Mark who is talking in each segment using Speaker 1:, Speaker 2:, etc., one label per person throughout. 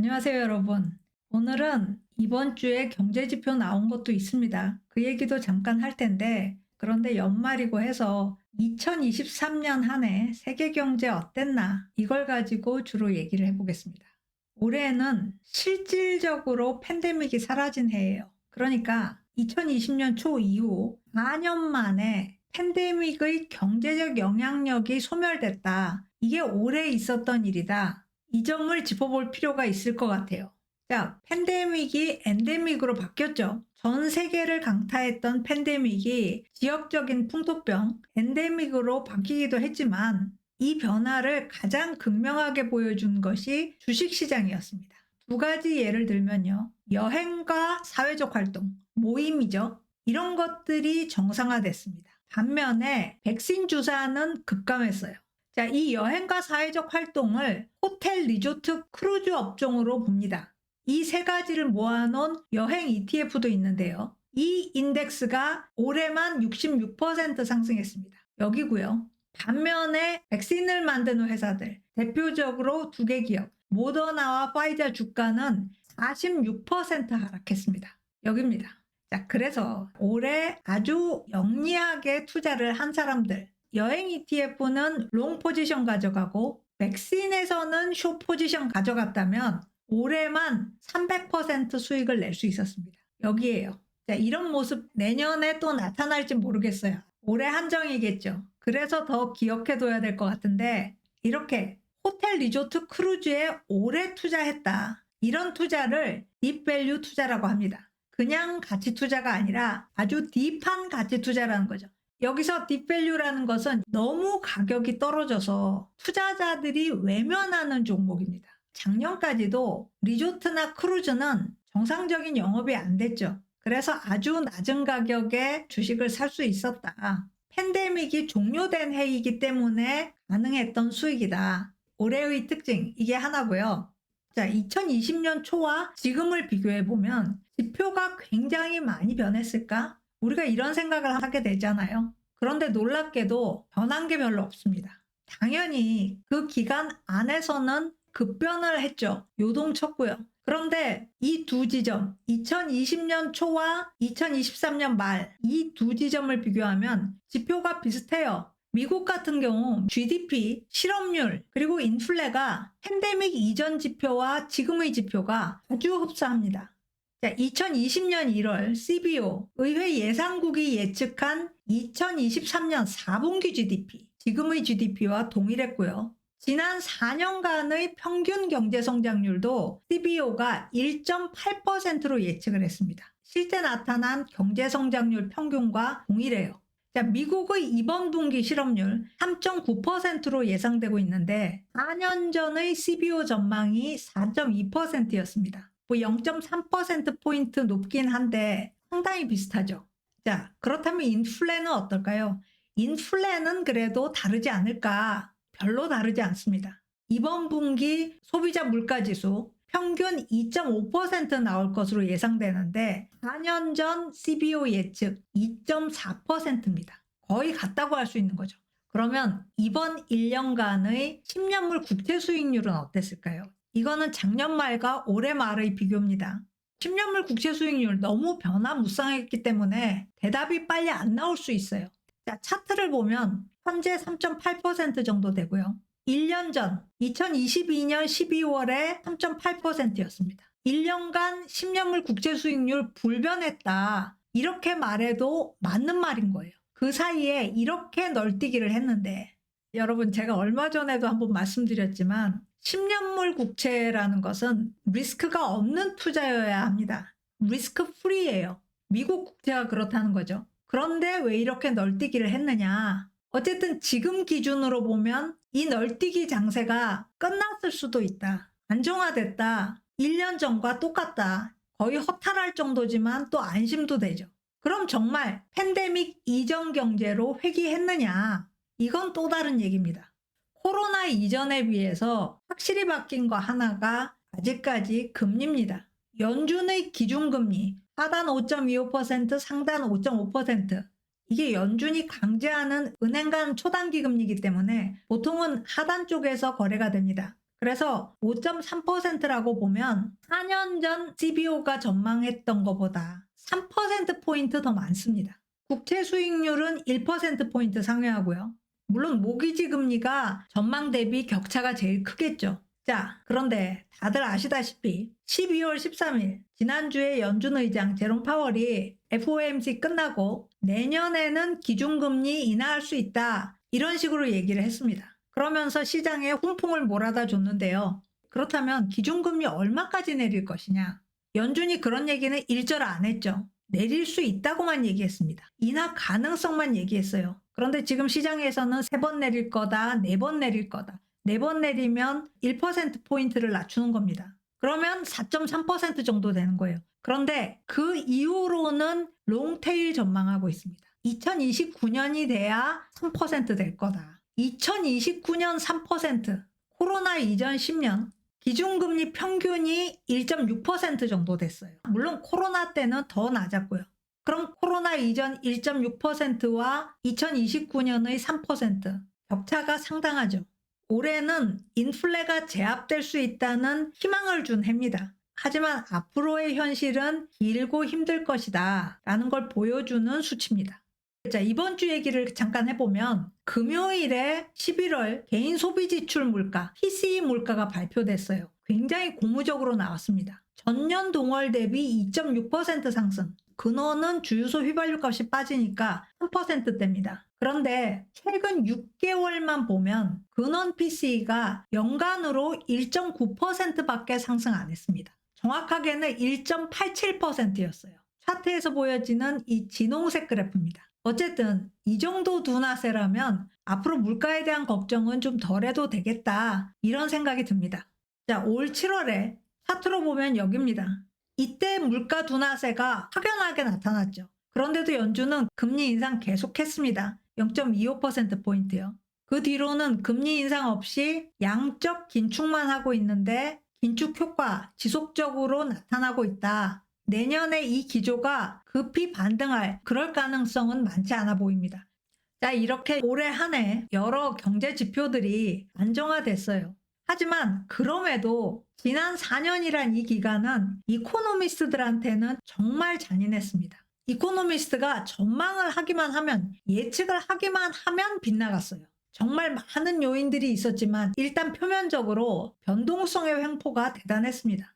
Speaker 1: 안녕하세요, 여러분. 오늘은 이번 주에 경제지표 나온 것도 있습니다. 그 얘기도 잠깐 할 텐데, 그런데 연말이고 해서 2023년 한 해 세계 경제 어땠나? 이걸 가지고 주로 얘기를 해보겠습니다. 올해는 실질적으로 팬데믹이 사라진 해예요. 그러니까 2020년 초 이후 4년 만에 팬데믹의 경제적 영향력이 소멸됐다. 이게 올해 있었던 일이다. 이 점을 짚어볼 필요가 있을 것 같아요. 자, 팬데믹이 엔데믹으로 바뀌었죠. 전 세계를 강타했던 팬데믹이 지역적인 풍토병, 엔데믹으로 바뀌기도 했지만 이 변화를 가장 극명하게 보여준 것이 주식시장이었습니다. 두 가지 예를 들면요. 여행과 사회적 활동, 모임이죠. 이런 것들이 정상화됐습니다. 반면에 백신 주사는 급감했어요. 자, 이 여행과 사회적 활동을 호텔, 리조트, 크루즈 업종으로 봅니다. 이 세 가지를 모아놓은 여행 ETF도 있는데요. 이 인덱스가 올해만 66% 상승했습니다. 여기고요. 반면에 백신을 만드는 회사들, 대표적으로 두 개 기업, 모더나와 파이자 주가는 46% 하락했습니다. 여기입니다. 자, 그래서 올해 아주 영리하게 투자를 한 사람들, 여행 ETF는 롱 포지션 가져가고 백신에서는 숏 포지션 가져갔다면 올해만 300% 수익을 낼 수 있었습니다. 여기에요. 자, 이런 모습 내년에 또 나타날지 모르겠어요. 올해 한정이겠죠. 그래서 더 기억해둬야 될 것 같은데 이렇게 호텔, 리조트, 크루즈에 오래 투자했다. 이런 투자를 딥밸류 투자라고 합니다. 그냥 가치 투자가 아니라 아주 딥한 가치 투자라는 거죠. 여기서 딥밸류라는 것은 너무 가격이 떨어져서 투자자들이 외면하는 종목입니다. 작년까지도 리조트나 크루즈는 정상적인 영업이 안 됐죠. 그래서 아주 낮은 가격에 주식을 살 수 있었다. 팬데믹이 종료된 해이기 때문에 가능했던 수익이다. 올해의 특징, 이게 하나고요. 자, 2020년 초와 지금을 비교해보면 지표가 굉장히 많이 변했을까? 우리가 이런 생각을 하게 되잖아요. 그런데 놀랍게도 변한 게 별로 없습니다. 당연히 그 기간 안에서는 급변을 했죠. 요동쳤고요. 그런데 이 두 지점, 2020년 초와 2023년 말 이 두 지점을 비교하면 지표가 비슷해요. 미국 같은 경우 GDP, 실업률, 그리고 인플레가 팬데믹 이전 지표와 지금의 지표가 아주 흡사합니다. 자, 2020년 1월 CBO 의회 예상국이 예측한 2023년 4분기 GDP, 지금의 GDP와 동일했고요. 지난 4년간의 평균 경제 성장률도 CBO가 1.8%로 예측을 했습니다. 실제 나타난 경제 성장률 평균과 동일해요. 자, 미국의 이번 분기 실업률 3.9%로 예상되고 있는데 4년 전의 CBO 전망이 4.2%였습니다. 뭐 0.3%포인트 높긴 한데 상당히 비슷하죠. 자, 그렇다면 인플레는 어떨까요? 인플레는 그래도 다르지 않을까? 별로 다르지 않습니다. 이번 분기 소비자 물가지수 평균 2.5% 나올 것으로 예상되는데 4년 전 CBO 예측 2.4%입니다. 거의 같다고 할 수 있는 거죠. 그러면 이번 1년간의 10년물 국채 수익률은 어땠을까요? 이거는 작년 말과 올해 말의 비교입니다. 10년물 국채 수익률 너무 변화무쌍했기 때문에 대답이 빨리 안 나올 수 있어요. 자, 차트를 보면 현재 3.8% 정도 되고요. 1년 전 2022년 12월에 3.8%였습니다. 1년간 10년물 국채 수익률 불변했다. 이렇게 말해도 맞는 말인 거예요. 그 사이에 이렇게 널뛰기를 했는데 여러분, 제가 얼마 전에도 한번 말씀드렸지만 10년물 국채라는 것은 리스크가 없는 투자여야 합니다. 리스크 프리예요. 미국 국채가 그렇다는 거죠. 그런데 왜 이렇게 널뛰기를 했느냐? 어쨌든 지금 기준으로 보면 이 널뛰기 장세가 끝났을 수도 있다. 안정화됐다. 1년 전과 똑같다. 거의 허탈할 정도지만 또 안심도 되죠. 그럼 정말 팬데믹 이전 경제로 회귀했느냐? 이건 또 다른 얘기입니다. 코로나 이전에 비해서 확실히 바뀐 거 하나가 아직까지 금리입니다. 연준의 기준금리 하단 5.25%, 상단 5.5%. 이게 연준이 강제하는 은행 간 초단기 금리이기 때문에 보통은 하단 쪽에서 거래가 됩니다. 그래서 5.3%라고 보면 4년 전 CBO가 전망했던 것보다 3%포인트 더 많습니다. 국채 수익률은 1%포인트 상회하고요. 물론 모기지 금리가 전망 대비 격차가 제일 크겠죠. 자, 그런데 다들 아시다시피 12월 13일 지난주에 연준 의장 제롬 파월이 FOMC 끝나고 내년에는 기준금리 인하할 수 있다, 이런 식으로 얘기를 했습니다. 그러면서 시장에 훈풍을 몰아다 줬는데요. 그렇다면 기준금리 얼마까지 내릴 것이냐? 연준이 그런 얘기는 일절 안 했죠. 내릴 수 있다고만 얘기했습니다. 인하 가능성만 얘기했어요. 그런데 지금 시장에서는 3번 내릴 거다, 4번 내릴 거다. 4번 내리면 1%포인트를 낮추는 겁니다. 그러면 4.3% 정도 되는 거예요. 그런데 그 이후로는 롱테일 전망하고 있습니다. 2029년이 돼야 3%될 거다. 2029년 3%, 코로나 이전 10년, 기준금리 평균이 1.6% 정도 됐어요. 물론 코로나 때는 더 낮았고요. 그럼 코로나 이전 1.6%와 2029년의 3%, 격차가 상당하죠. 올해는 인플레가 제압될 수 있다는 희망을 준 해입니다. 하지만 앞으로의 현실은 길고 힘들 것이다 라는 걸 보여주는 수치입니다. 자, 이번 주 얘기를 잠깐 해보면 금요일에 11월 개인 소비 지출 물가, PCE 물가가 발표됐어요. 굉장히 고무적으로 나왔습니다. 전년 동월 대비 2.6% 상승. 근원은 주유소 휘발유 값이 빠지니까 3%대입니다. 그런데 최근 6개월만 보면 근원 PCE가 연간으로 1.9%밖에 상승 안 했습니다. 정확하게는 1.87%였어요. 차트에서 보여지는 이 진홍색 그래프입니다. 어쨌든 이 정도 둔화세라면 앞으로 물가에 대한 걱정은 좀 덜해도 되겠다, 이런 생각이 듭니다. 자, 올 7월에 차트로 보면 여기입니다. 이때 물가 둔화세가 확연하게 나타났죠. 그런데도 연준은 금리 인상 계속했습니다. 0.25%포인트요. 그 뒤로는 금리 인상 없이 양적 긴축만 하고 있는데 긴축 효과 지속적으로 나타나고 있다. 내년에 이 기조가 급히 반등할 그럴 가능성은 많지 않아 보입니다. 자, 이렇게 올해 한 해 여러 경제 지표들이 안정화됐어요. 하지만 그럼에도 지난 4년이란 이 기간은 이코노미스트들한테는 정말 잔인했습니다. 이코노미스트가 전망을 하기만 하면, 예측을 하기만 하면 빗나갔어요. 정말 많은 요인들이 있었지만 일단 표면적으로 변동성의 횡포가 대단했습니다.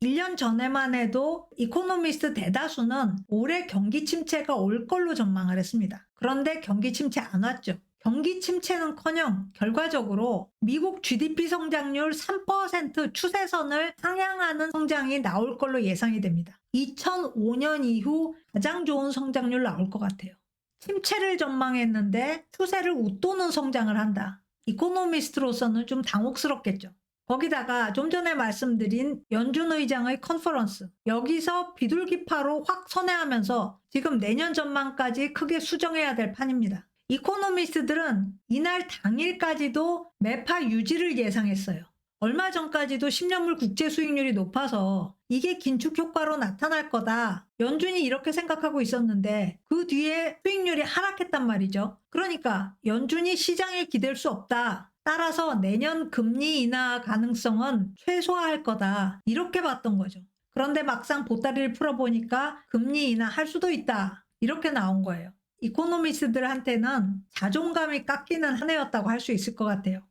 Speaker 1: 1년 전에만 해도 이코노미스트 대다수는 올해 경기 침체가 올 걸로 전망을 했습니다. 그런데 경기 침체 안 왔죠. 경기 침체는커녕 결과적으로 미국 GDP 성장률 3% 추세선을 상향하는 성장이 나올 걸로 예상이 됩니다. 2005년 이후 가장 좋은 성장률 나올 것 같아요. 침체를 전망했는데 추세를 웃도는 성장을 한다. 이코노미스트로서는 좀 당혹스럽겠죠. 거기다가 좀 전에 말씀드린 연준 의장의 컨퍼런스, 여기서 비둘기파로 확 선회하면서 지금 내년 전망까지 크게 수정해야 될 판입니다. 이코노미스트들은 이날 당일까지도 매파 유지를 예상했어요. 얼마 전까지도 10년물 국채 수익률이 높아서 이게 긴축 효과로 나타날 거다, 연준이 이렇게 생각하고 있었는데 그 뒤에 수익률이 하락했단 말이죠. 그러니까 연준이 시장에 기댈 수 없다, 따라서 내년 금리 인하 가능성은 최소화할 거다, 이렇게 봤던 거죠. 그런데 막상 보따리를 풀어보니까 금리 인하 할 수도 있다, 이렇게 나온 거예요. 이코노미스트들한테는 자존감이 깎이는 한 해였다고 할 수 있을 것 같아요.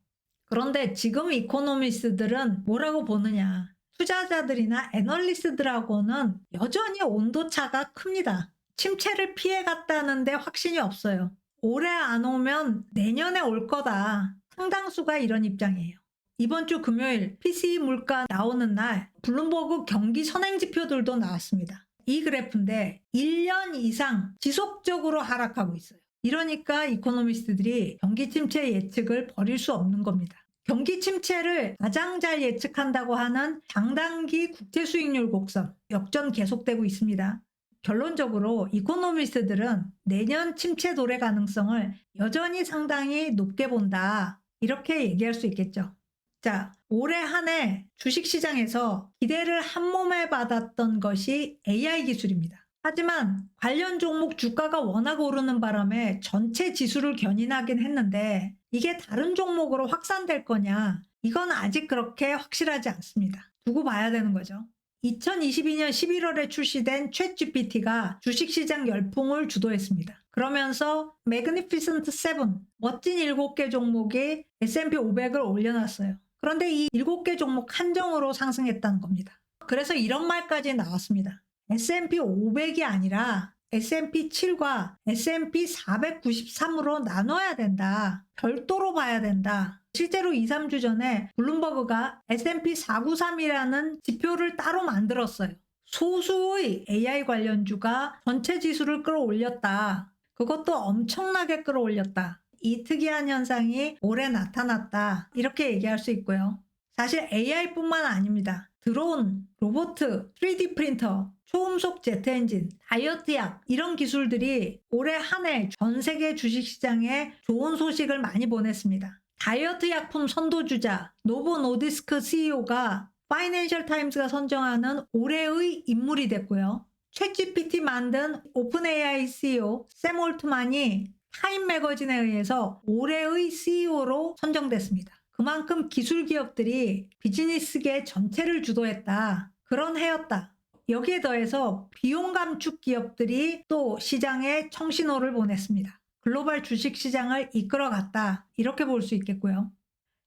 Speaker 1: 그런데 지금 이코노미스트들은 뭐라고 보느냐, 투자자들이나 애널리스트들하고는 여전히 온도차가 큽니다. 침체를 피해갔다는데 확신이 없어요. 올해 안 오면 내년에 올 거다, 상당수가 이런 입장이에요. 이번 주 금요일 PCE 물가 나오는 날 블룸버그 경기 선행지표들도 나왔습니다. 이 그래프인데 1년 이상 지속적으로 하락하고 있어요. 이러니까 이코노미스트들이 경기 침체 예측을 버릴 수 없는 겁니다. 경기 침체를 가장 잘 예측한다고 하는 장단기 국채 수익률 곡선, 역전 계속되고 있습니다. 결론적으로 이코노미스트들은 내년 침체 도래 가능성을 여전히 상당히 높게 본다, 이렇게 얘기할 수 있겠죠. 자, 올해 한 해 주식시장에서 기대를 한몸에 받았던 것이 AI 기술입니다. 하지만 관련 종목 주가가 워낙 오르는 바람에 전체 지수를 견인하긴 했는데 이게 다른 종목으로 확산될 거냐, 이건 아직 그렇게 확실하지 않습니다. 두고 봐야 되는 거죠. 2022년 11월에 출시된 챗GPT가 주식시장 열풍을 주도했습니다. 그러면서 매그니피센트 7, 멋진 7개 종목이 S&P 500을 올려놨어요. 그런데 이 7개 종목 한정으로 상승했다는 겁니다. 그래서 이런 말까지 나왔습니다. S&P 500이 아니라 S&P 7과 S&P 493으로 나눠야 된다. 별도로 봐야 된다. 실제로 2, 3주 전에 블룸버그가 S&P 493이라는 지표를 따로 만들었어요. 소수의 AI 관련주가 전체 지수를 끌어올렸다. 그것도 엄청나게 끌어올렸다. 이 특이한 현상이 올해 나타났다. 이렇게 얘기할 수 있고요. 사실 AI뿐만 아닙니다. 드론, 로봇, 3D 프린터, 초음속 제트 엔진, 다이어트 약 이런 기술들이 올해 한 해 전 세계 주식시장에 좋은 소식을 많이 보냈습니다. 다이어트 약품 선도주자 노보 노디스크 CEO가 파이낸셜 타임스가 선정하는 올해의 인물이 됐고요. 챗GPT 만든 오픈AI CEO 샘 올트만이 타임 매거진에 의해서 올해의 CEO로 선정됐습니다. 그만큼 기술 기업들이 비즈니스계 전체를 주도했다. 그런 해였다. 여기에 더해서 비용 감축 기업들이 또 시장에 청신호를 보냈습니다. 글로벌 주식시장을 이끌어갔다. 이렇게 볼 수 있겠고요.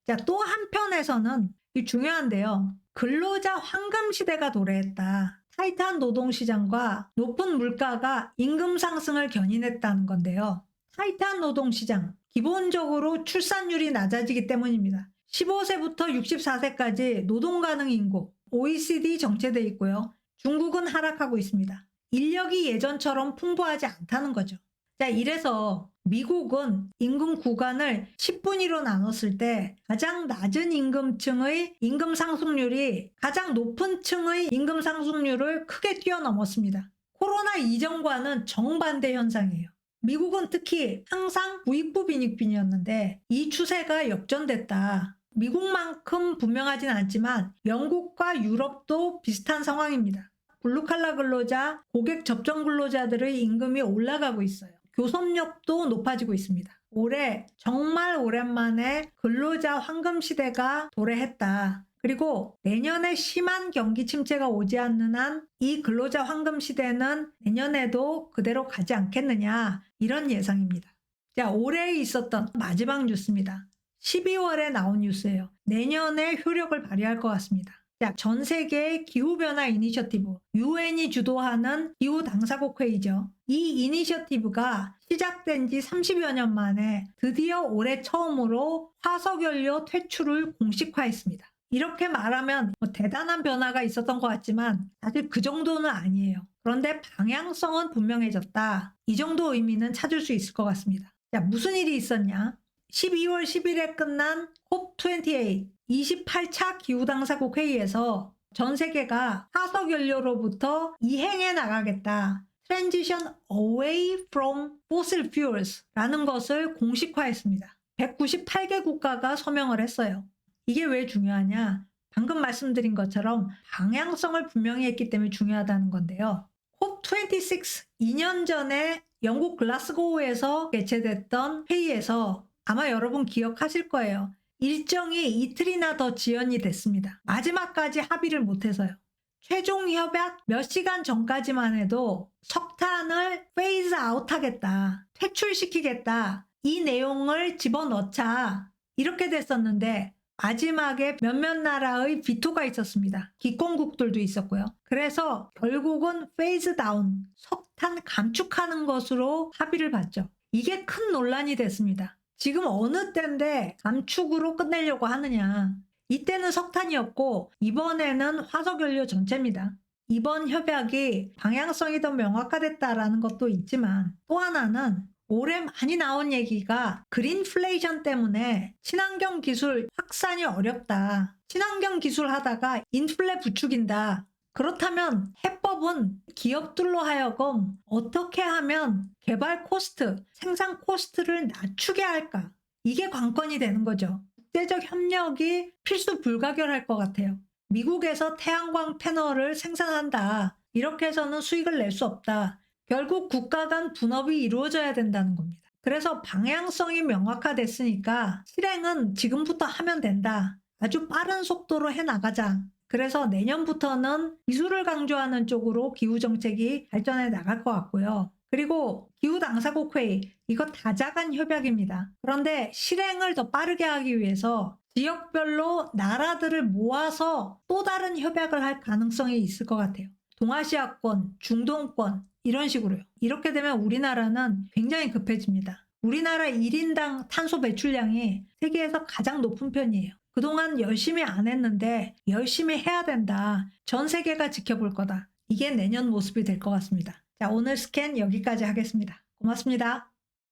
Speaker 1: 자, 또 한편에서는 이 중요한데요. 근로자 황금 시대가 도래했다. 타이트한 노동시장과 높은 물가가 임금 상승을 견인했다는 건데요. 타이트한 노동시장, 기본적으로 출산율이 낮아지기 때문입니다. 15세부터 64세까지 노동 가능 인구, OECD 정체돼 있고요. 중국은 하락하고 있습니다. 인력이 예전처럼 풍부하지 않다는 거죠. 자, 이래서 미국은 임금 구간을 10분위로 나눴을 때 가장 낮은 임금층의 임금 상승률이 가장 높은 층의 임금 상승률을 크게 뛰어넘었습니다. 코로나 이전과는 정반대 현상이에요. 미국은 특히 항상 부익부 빈익빈이었는데 이 추세가 역전됐다. 미국만큼 분명하진 않지만 영국과 유럽도 비슷한 상황입니다. 블루칼라 근로자, 고객 접종 근로자들의 임금이 올라가고 있어요. 교섭력도 높아지고 있습니다. 올해 정말 오랜만에 근로자 황금 시대가 도래했다. 그리고 내년에 심한 경기 침체가 오지 않는 한 이 근로자 황금 시대는 내년에도 그대로 가지 않겠느냐 이런 예상입니다. 자, 올해 있었던 마지막 뉴스입니다. 12월에 나온 뉴스예요. 내년에 효력을 발휘할 것 같습니다. 자, 전 세계의 기후변화 이니셔티브, UN이 주도하는 기후 당사국 회의죠. 이 이니셔티브가 시작된 지 30여 년 만에 드디어 올해 처음으로 화석연료 퇴출을 공식화했습니다. 이렇게 말하면 대단한 변화가 있었던 것 같지만 사실 그 정도는 아니에요. 그런데 방향성은 분명해졌다. 이 정도 의미는 찾을 수 있을 것 같습니다. 자, 무슨 일이 있었냐? 12월 10일에 끝난 COP28 28차 기후당사국 회의에서 전 세계가 화석연료로부터 이행해 나가겠다. Transition away from fossil fuels 라는 것을 공식화했습니다. 198개 국가가 서명을 했어요. 이게 왜 중요하냐? 방금 말씀드린 것처럼 방향성을 분명히 했기 때문에 중요하다는 건데요. COP26 2년 전에 영국 글라스고우에서 개최됐던 회의에서 아마 여러분 기억하실 거예요. 일정이 이틀이나 더 지연이 됐습니다. 마지막까지 합의를 못해서요. 최종 협약 몇 시간 전까지만 해도 석탄을 페이즈 아웃하겠다, 퇴출시키겠다, 이 내용을 집어넣자 이렇게 됐었는데 마지막에 몇몇 나라의 비토가 있었습니다. 기권국들도 있었고요. 그래서 결국은 페이즈 다운, 석탄 감축하는 것으로 합의를 봤죠. 이게 큰 논란이 됐습니다. 지금 어느 때인데 감축으로 끝내려고 하느냐. 이때는 석탄이었고 이번에는 화석연료 전체입니다. 이번 협약이 방향성이 더 명확화됐다라는 것도 있지만 또 하나는 올해 많이 나온 얘기가 그린플레이션 때문에 친환경 기술 확산이 어렵다. 친환경 기술 하다가 인플레 부추긴다. 그렇다면 해법은 기업들로 하여금 어떻게 하면 개발 코스트, 생산 코스트를 낮추게 할까? 이게 관건이 되는 거죠. 국제적 협력이 필수 불가결할 것 같아요. 미국에서 태양광 패널을 생산한다. 이렇게 해서는 수익을 낼 수 없다. 결국 국가 간 분업이 이루어져야 된다는 겁니다. 그래서 방향성이 명확화됐으니까 실행은 지금부터 하면 된다. 아주 빠른 속도로 해나가자. 그래서 내년부터는 기술을 강조하는 쪽으로 기후정책이 발전해 나갈 것 같고요. 그리고 기후당사국 회의, 이거 다자간 협약입니다. 그런데 실행을 더 빠르게 하기 위해서 지역별로 나라들을 모아서 또 다른 협약을 할 가능성이 있을 것 같아요. 동아시아권, 중동권 이런 식으로요. 이렇게 되면 우리나라는 굉장히 급해집니다. 우리나라 1인당 탄소 배출량이 세계에서 가장 높은 편이에요. 그동안 열심히 안 했는데 열심히 해야 된다. 전 세계가 지켜볼 거다. 이게 내년 모습이 될 것 같습니다. 자, 오늘 스캔 여기까지 하겠습니다. 고맙습니다.